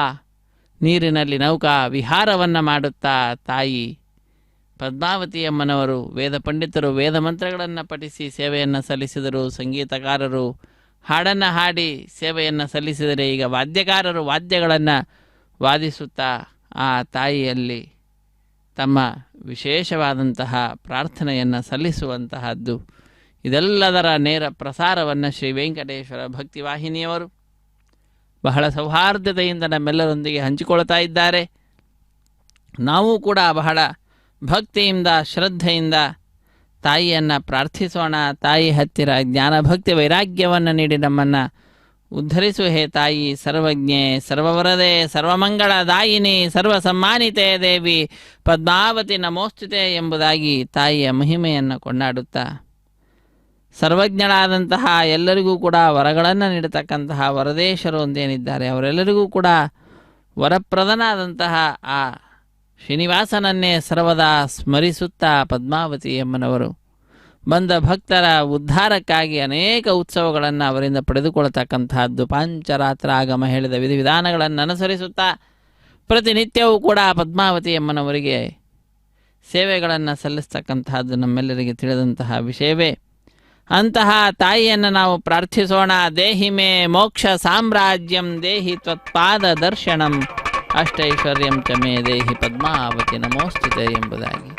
ನೀರಿನಲ್ಲಿ ನೌಕಾ ವಿಹಾರವನ್ನು ಮಾಡುತ್ತಾ ತಾಯಿ ಪದ್ಮಾವತಿಯಮ್ಮನವರು ವೇದ ಪಂಡಿತರು ವೇದ ಮಂತ್ರಗಳನ್ನು ಪಠಿಸಿ ಸೇವೆಯನ್ನು ಸಲ್ಲಿಸಿದರು. ಸಂಗೀತಕಾರರು ಹಾಡನ್ನು ಹಾಡಿ ಸೇವೆಯನ್ನು ಸಲ್ಲಿಸಿದರೆ, ಈಗ ವಾದ್ಯಕಾರರು ವಾದ್ಯಗಳನ್ನು ವಾದಿಸುತ್ತಾ ಆ ತಾಯಿಯಲ್ಲಿ ತಮ್ಮ ವಿಶೇಷವಾದಂತಹ ಪ್ರಾರ್ಥನೆಯನ್ನು ಸಲ್ಲಿಸುವಂತಹದ್ದು. ಇದೆಲ್ಲದರ ನೇರ ಪ್ರಸಾರವನ್ನು ಶ್ರೀ ವೆಂಕಟೇಶ್ವರ ಭಕ್ತಿವಾಹಿನಿಯವರು ಬಹಳ ಸೌಹಾರ್ದತೆಯಿಂದ ನಮ್ಮೆಲ್ಲರೊಂದಿಗೆ ಹಂಚಿಕೊಳ್ತಾ ಇದ್ದಾರೆ. ನಾವು ಕೂಡ ಬಹಳ ಭಕ್ತಿಯಿಂದ ಶ್ರದ್ಧೆಯಿಂದ ತಾಯಿಯನ್ನು ಪ್ರಾರ್ಥಿಸೋಣ. ತಾಯಿ ಹತ್ತಿರ ಜ್ಞಾನ ಭಕ್ತಿ ವೈರಾಗ್ಯವನ್ನು ನೀಡಿ ನಮ್ಮನ್ನು ಉದ್ಧರಿಸು. ಹೇ ತಾಯಿ, ಸರ್ವಜ್ಞೆ ಸರ್ವವರದೆ ಸರ್ವಮಂಗಳದಾಯಿನಿ ಸರ್ವಸಮ್ಮಾನಿತೆ ದೇವಿ ಪದ್ಮಾವತಿ ನಮೋಸ್ತುತೆ ಎಂಬುದಾಗಿ ತಾಯಿಯ ಮಹಿಮೆಯನ್ನು ಕೊಂಡಾಡುತ್ತಾ, ಸರ್ವಜ್ಞಳಾದಂತಹ ಎಲ್ಲರಿಗೂ ಕೂಡ ವರಗಳನ್ನು ನೀಡತಕ್ಕಂತಹ ವರದೇಶರು ಅಂತೇನಿದ್ದಾರೆ ಅವರೆಲ್ಲರಿಗೂ ಕೂಡ ವರಪ್ರದನಾದಂತಹ ಆ ಶ್ರೀನಿವಾಸನನ್ನೇ ಸರ್ವದಾ ಸ್ಮರಿಸುತ್ತಾ ಪದ್ಮಾವತಿ ಅಮ್ಮನವರು ಬಂದ ಭಕ್ತರ ಉದ್ಧಾರಕ್ಕಾಗಿ ಅನೇಕ ಉತ್ಸವಗಳನ್ನು ಅವರಿಂದ ಪಡೆದುಕೊಳ್ತಕ್ಕಂತಹದ್ದು. ಪಾಂಚರಾತ್ರ ಆಗಮ ಹೇಳಿದ ವಿಧಿವಿಧಾನಗಳನ್ನು ಅನುಸರಿಸುತ್ತಾ ಪ್ರತಿನಿತ್ಯವೂ ಕೂಡ ಪದ್ಮಾವತಿ ಅಮ್ಮನವರಿಗೆ ಸೇವೆಗಳನ್ನು ಸಲ್ಲಿಸ್ತಕ್ಕಂತಹದ್ದು ನಮ್ಮೆಲ್ಲರಿಗೆ ತಿಳಿದಂತಹ ವಿಷಯವೇ. ಅಂತಹ ತಾಯಿಯನ್ನು ನಾವು ಪ್ರಾರ್ಥಿಸೋಣ. ದೇಹಿ ಮೇ ಮೋಕ್ಷ ಸಾಮ್ರಾಜ್ಯಂ ದೇಹಿ ತ್ವತ್ಪಾದ ದರ್ಶನಂ ಅಷ್ಟೈಶ್ವರ್ಯಂ ಚ ಮೇ ದೇಹಿ ಪದ್ಮಾವತಿ ನಮೋಸ್ತುತೆ ಎಂಬುದಾಗಿ.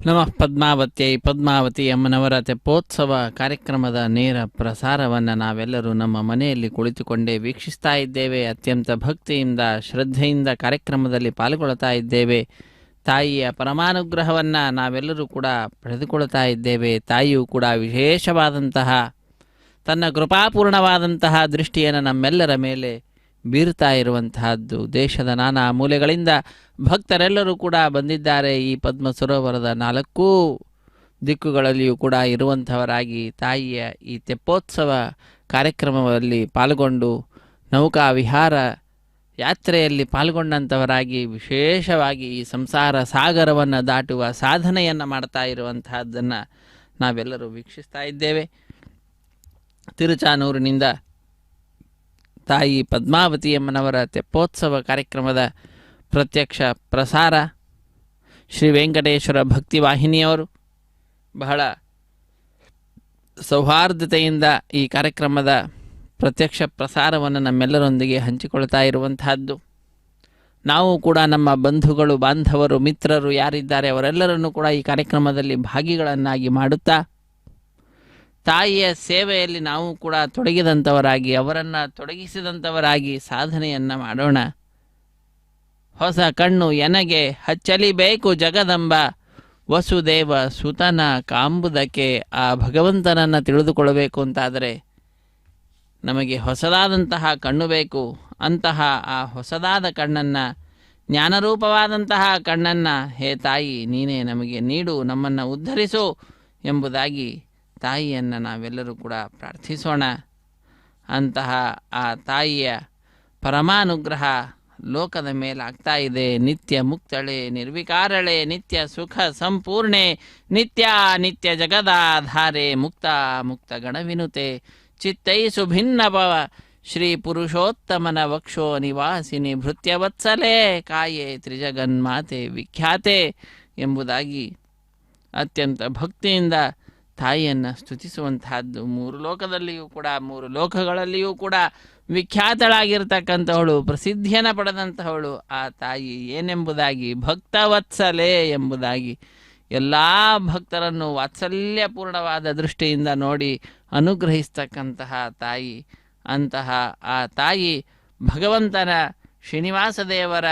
ನಮಃ ಪದ್ಮಾವತ್ಯೈ. ಪದ್ಮಾವತಿ ಅಮ್ಮನವರ ತೆಪ್ಪೋತ್ಸವ ಕಾರ್ಯಕ್ರಮದ ನೇರ ಪ್ರಸಾರವನ್ನು ನಾವೆಲ್ಲರೂ ನಮ್ಮ ಮನೆಯಲ್ಲಿ ಕುಳಿತುಕೊಂಡೇ ವೀಕ್ಷಿಸ್ತಾ ಇದ್ದೇವೆ. ಅತ್ಯಂತ ಭಕ್ತಿಯಿಂದ ಶ್ರದ್ಧೆಯಿಂದ ಕಾರ್ಯಕ್ರಮದಲ್ಲಿ ಪಾಲ್ಗೊಳ್ತಾ ಇದ್ದೇವೆ. ತಾಯಿಯ ಪರಮಾನುಗ್ರಹವನ್ನು ನಾವೆಲ್ಲರೂ ಕೂಡ ಪಡೆದುಕೊಳ್ತಾ ಇದ್ದೇವೆ. ತಾಯಿಯೂ ಕೂಡ ವಿಶೇಷವಾದಂತಹ ತನ್ನ ಕೃಪಾಪೂರ್ಣವಾದಂತಹ ದೃಷ್ಟಿಯನ್ನು ನಮ್ಮೆಲ್ಲರ ಮೇಲೆ ಬೀರ್ತಾ ಇರುವಂತಹದ್ದು. ದೇಶದ ನಾನಾ ಮೂಲೆಗಳಿಂದ ಭಕ್ತರೆಲ್ಲರೂ ಕೂಡ ಬಂದಿದ್ದಾರೆ. ಈ ಪದ್ಮ ಸರೋವರದ 4 ದಿಕ್ಕುಗಳಲ್ಲಿಯೂ ಕೂಡ ಇರುವಂಥವರಾಗಿ ತಾಯಿಯ ಈ ತೆಪ್ಪೋತ್ಸವ ಕಾರ್ಯಕ್ರಮದಲ್ಲಿ ಪಾಲ್ಗೊಂಡು ನೌಕಾ ವಿಹಾರ ಯಾತ್ರೆಯಲ್ಲಿ ಪಾಲ್ಗೊಂಡಂಥವರಾಗಿ ವಿಶೇಷವಾಗಿ ಈ ಸಂಸಾರ ಸಾಗರವನ್ನು ದಾಟುವ ಸಾಧನೆಯನ್ನು ಮಾಡ್ತಾ ಇರುವಂತಹದ್ದನ್ನು ನಾವೆಲ್ಲರೂ ವೀಕ್ಷಿಸ್ತಾ ಇದ್ದೇವೆ. ತಿರುಚಾನೂರಿನಿಂದ ತಾಯಿ ಪದ್ಮಾವತಿಯಮ್ಮನವರ ತೆಪ್ಪೋತ್ಸವ ಕಾರ್ಯಕ್ರಮದ ಪ್ರತ್ಯಕ್ಷ ಪ್ರಸಾರ ಶ್ರೀ ವೆಂಕಟೇಶ್ವರ ಭಕ್ತಿವಾಹಿನಿಯವರು ಬಹಳ ಸೌಹಾರ್ದತೆಯಿಂದ ಈ ಕಾರ್ಯಕ್ರಮದ ಪ್ರತ್ಯಕ್ಷ ಪ್ರಸಾರವನ್ನು ನಮ್ಮೆಲ್ಲರೊಂದಿಗೆ ಹಂಚಿಕೊಳ್ತಾ ಇರುವಂತಹದ್ದು. ನಾವು ಕೂಡ ನಮ್ಮ ಬಂಧುಗಳು ಬಾಂಧವರು ಮಿತ್ರರು ಯಾರಿದ್ದಾರೆ ಅವರೆಲ್ಲರನ್ನು ಕೂಡ ಈ ಕಾರ್ಯಕ್ರಮದಲ್ಲಿ ಭಾಗಿಗಳನ್ನಾಗಿ ಮಾಡುತ್ತಾ ತಾಯಿಯ ಸೇವೆಯಲ್ಲಿ ನಾವು ಕೂಡ ತೊಡಗಿದಂಥವರಾಗಿ ಅವರನ್ನು ತೊಡಗಿಸಿದಂಥವರಾಗಿ ಸಾಧನೆಯನ್ನು ಮಾಡೋಣ. ಹೊಸ ಕಣ್ಣು ಎನಗೆ ಹಚ್ಚಲಿಬೇಕು ಜಗದಂಬ ವಸುದೇವ ಸುತನ ಕಾಂಬುದಕ್ಕೆ. ಆ ಭಗವಂತನನ್ನು ತಿಳಿದುಕೊಳ್ಳಬೇಕು ಅಂತಾದರೆ ನಮಗೆ ಹೊಸದಾದಂತಹ ಕಣ್ಣು ಬೇಕು. ಅಂತಹ ಆ ಹೊಸದಾದ ಕಣ್ಣನ್ನು, ಜ್ಞಾನರೂಪವಾದಂತಹ ಕಣ್ಣನ್ನು ಹೇ ತಾಯಿ ನೀನೇ ನಮಗೆ ನೀಡು, ನಮ್ಮನ್ನು ಉದ್ಧರಿಸು ಎಂಬುದಾಗಿ ತಾಯಿಯನ್ನು ನಾವೆಲ್ಲರೂ ಕೂಡ ಪ್ರಾರ್ಥಿಸೋಣ. ಅಂತಹ ಆ ತಾಯಿಯ ಪರಮಾನುಗ್ರಹ ಲೋಕದ ಮೇಲಾಗ್ತಾ ಇದೆ. ನಿತ್ಯ ಮುಕ್ತಳೆ ನಿರ್ವಿಕಾರಳೆ ನಿತ್ಯ ಸುಖ ಸಂಪೂರ್ಣೆ ನಿತ್ಯ ನಿತ್ಯ ಜಗದಾಧಾರೆ ಮುಕ್ತ ಮುಕ್ತ ಗಣವಿನುತೆ ಚಿತ್ತೈಸು ಭಿನ್ನಭವ ಶ್ರೀ ಪುರುಷೋತ್ತಮನ ವಕ್ಷೋ ನಿವಾಸಿನಿ ಭೃತ್ಯವತ್ಸಲೆ ಕಾಯೆ ತ್ರಿಜಗನ್ಮಾತೆ ವಿಖ್ಯಾತೆ ಎಂಬುದಾಗಿ ಅತ್ಯಂತ ಭಕ್ತಿಯಿಂದ ತಾಯಿಯನ್ನು ಸ್ತುತಿಸುವಂತಹದ್ದು. 3 ಲೋಕದಲ್ಲಿಯೂ ಕೂಡ 3 ಲೋಕಗಳಲ್ಲಿಯೂ ಕೂಡ ವಿಖ್ಯಾತಳಾಗಿರ್ತಕ್ಕಂಥವಳು, ಪ್ರಸಿದ್ಧಿಯನ್ನು ಪಡೆದಂತಹವಳು ಆ ತಾಯಿ ಏನೆಂಬುದಾಗಿ ಭಕ್ತವತ್ಸಲೆ ಎಂಬುದಾಗಿ ಎಲ್ಲ ಭಕ್ತರನ್ನು ವಾತ್ಸಲ್ಯಪೂರ್ಣವಾದ ದೃಷ್ಟಿಯಿಂದ ನೋಡಿ ಅನುಗ್ರಹಿಸ್ತಕ್ಕಂತಹ ತಾಯಿ. ಅಂತಹ ಆ ತಾಯಿ ಭಗವಂತನ ಶ್ರೀನಿವಾಸ ದೇವರ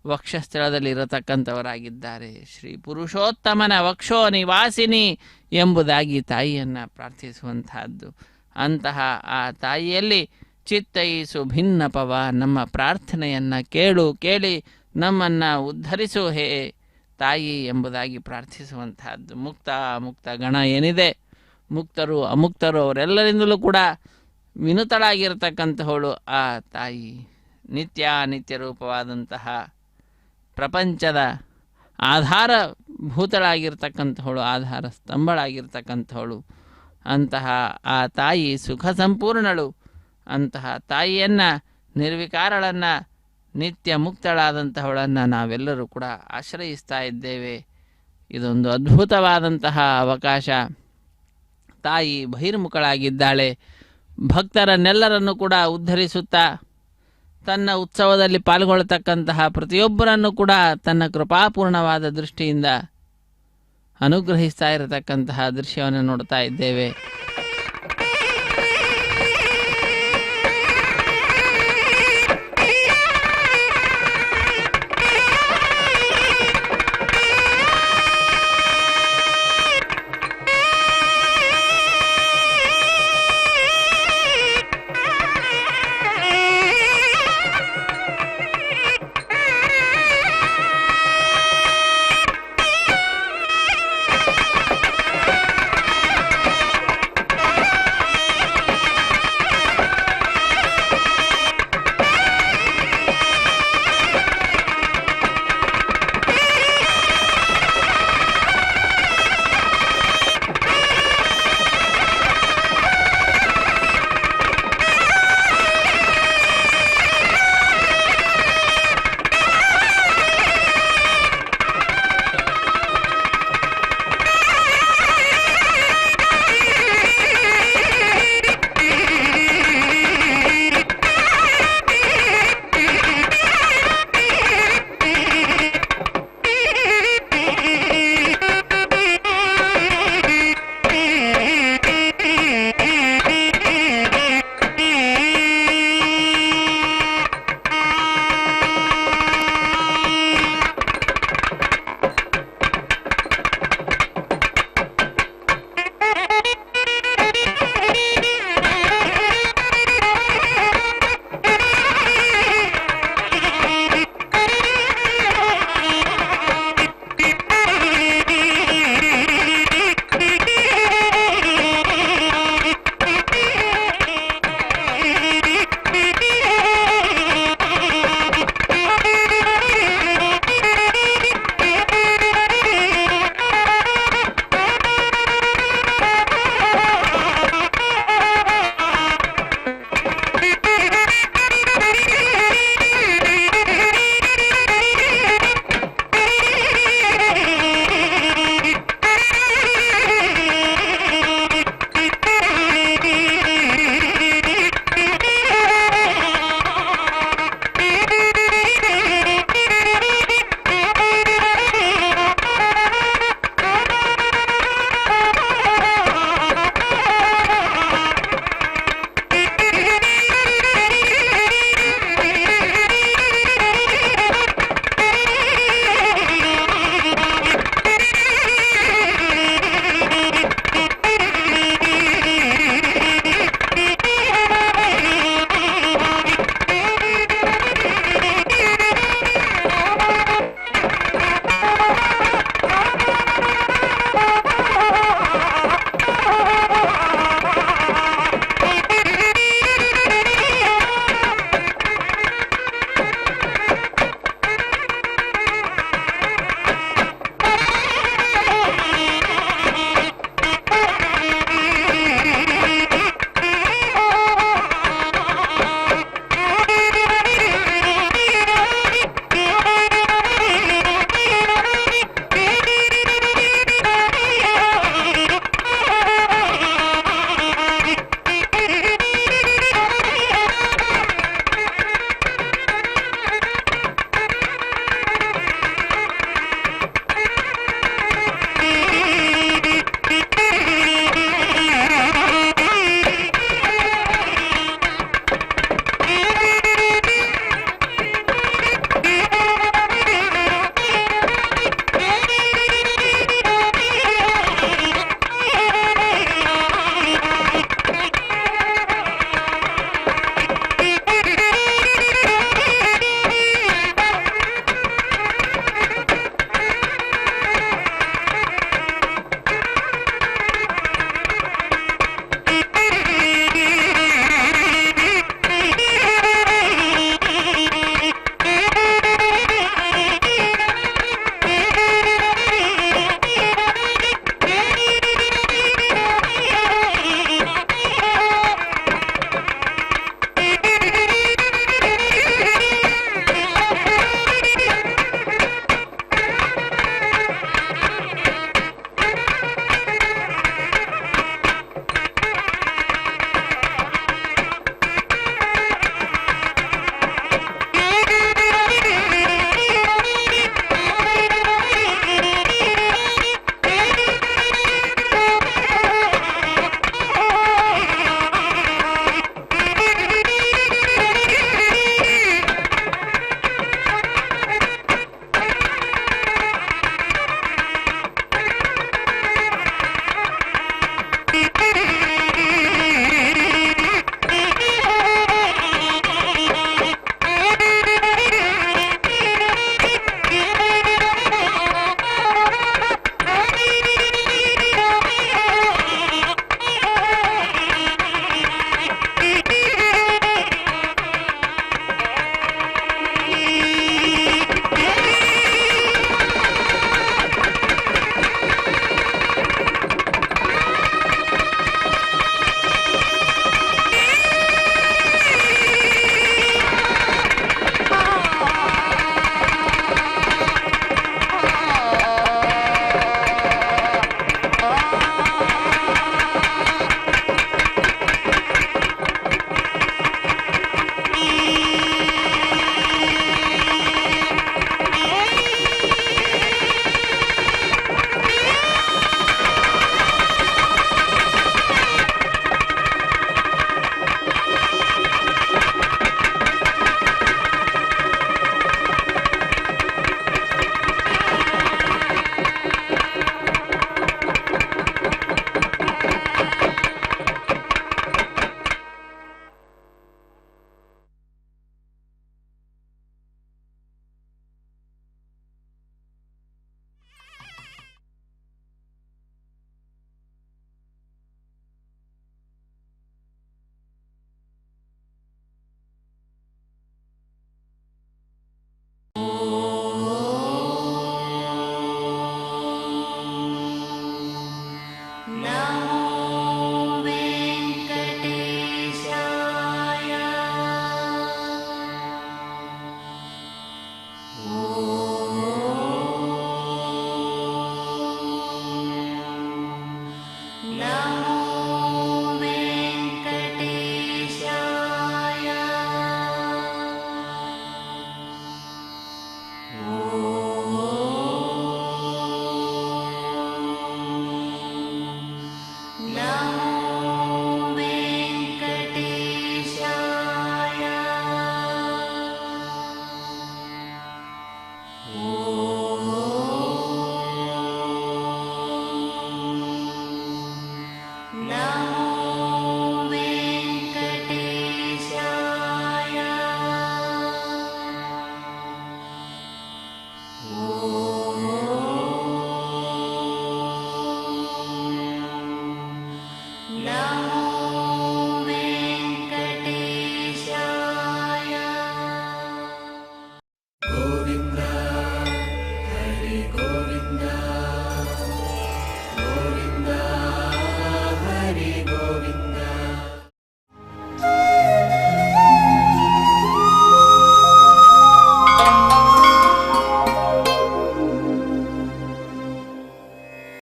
ವಕ್ಷಸ್ಥಳದಲ್ಲಿ ಇರತಕ್ಕಂಥವರಾಗಿದ್ದಾರೆ. ಶ್ರೀ ಪುರುಷೋತ್ತಮನ ವಕ್ಷೋ ನಿವಾಸಿನಿ ಎಂಬುದಾಗಿ ತಾಯಿಯನ್ನು ಪ್ರಾರ್ಥಿಸುವಂತಹದ್ದು. ಅಂತಹ ಆ ತಾಯಿಯಲ್ಲಿ ಚಿತ್ತೈಸು ಭಿನ್ನಪವ, ನಮ್ಮ ಪ್ರಾರ್ಥನೆಯನ್ನು ಕೇಳಿ ನಮ್ಮನ್ನು ಉದ್ಧರಿಸು ಹೇ ತಾಯಿ ಎಂಬುದಾಗಿ ಪ್ರಾರ್ಥಿಸುವಂತಹದ್ದು. ಮುಕ್ತ ಮುಕ್ತ ಗಣ ಏನಿದೆ, ಮುಕ್ತರು ಅಮುಕ್ತರು ಅವರೆಲ್ಲರಿಂದಲೂ ಕೂಡ ವಿನುತಳಾಗಿರ್ತಕ್ಕಂಥವಳು ಆ ತಾಯಿ. ನಿತ್ಯ ರೂಪವಾದಂತಹ ಪ್ರಪಂಚದ ಆಧಾರಭೂತಳಾಗಿರ್ತಕ್ಕಂಥವಳು, ಆಧಾರ ಸ್ತಂಭಳಾಗಿರ್ತಕ್ಕಂಥವಳು. ಅಂತಹ ಆ ತಾಯಿ ಸುಖ ಸಂಪೂರ್ಣಳು. ಅಂತಹ ತಾಯಿಯನ್ನು, ನಿರ್ವಿಕಾರಳನ್ನು, ನಿತ್ಯ ಮುಕ್ತಳಾದಂತಹವಳನ್ನು ನಾವೆಲ್ಲರೂ ಕೂಡ ಆಶ್ರಯಿಸ್ತಾ ಇದ್ದೇವೆ. ಇದೊಂದು ಅದ್ಭುತವಾದಂತಹ ಅವಕಾಶ. ತಾಯಿ ಬಹಿರ್ಮುಖಳಾಗಿದ್ದಾಳೆ. ಭಕ್ತರನ್ನೆಲ್ಲರನ್ನು ಕೂಡ ಉದ್ಧರಿಸುತ್ತಾ ತನ್ನ ಉತ್ಸವದಲ್ಲಿ ಪಾಲ್ಗೊಳ್ಳತಕ್ಕಂತಹ ಪ್ರತಿಯೊಬ್ಬರನ್ನು ಕೂಡ ತನ್ನ ಕೃಪಾಪೂರ್ಣವಾದ ದೃಷ್ಟಿಯಿಂದ ಅನುಗ್ರಹಿಸ್ತಾ ಇರತಕ್ಕಂತಹ ದೃಶ್ಯವನ್ನು ನೋಡ್ತಾ ಇದ್ದೇವೆ.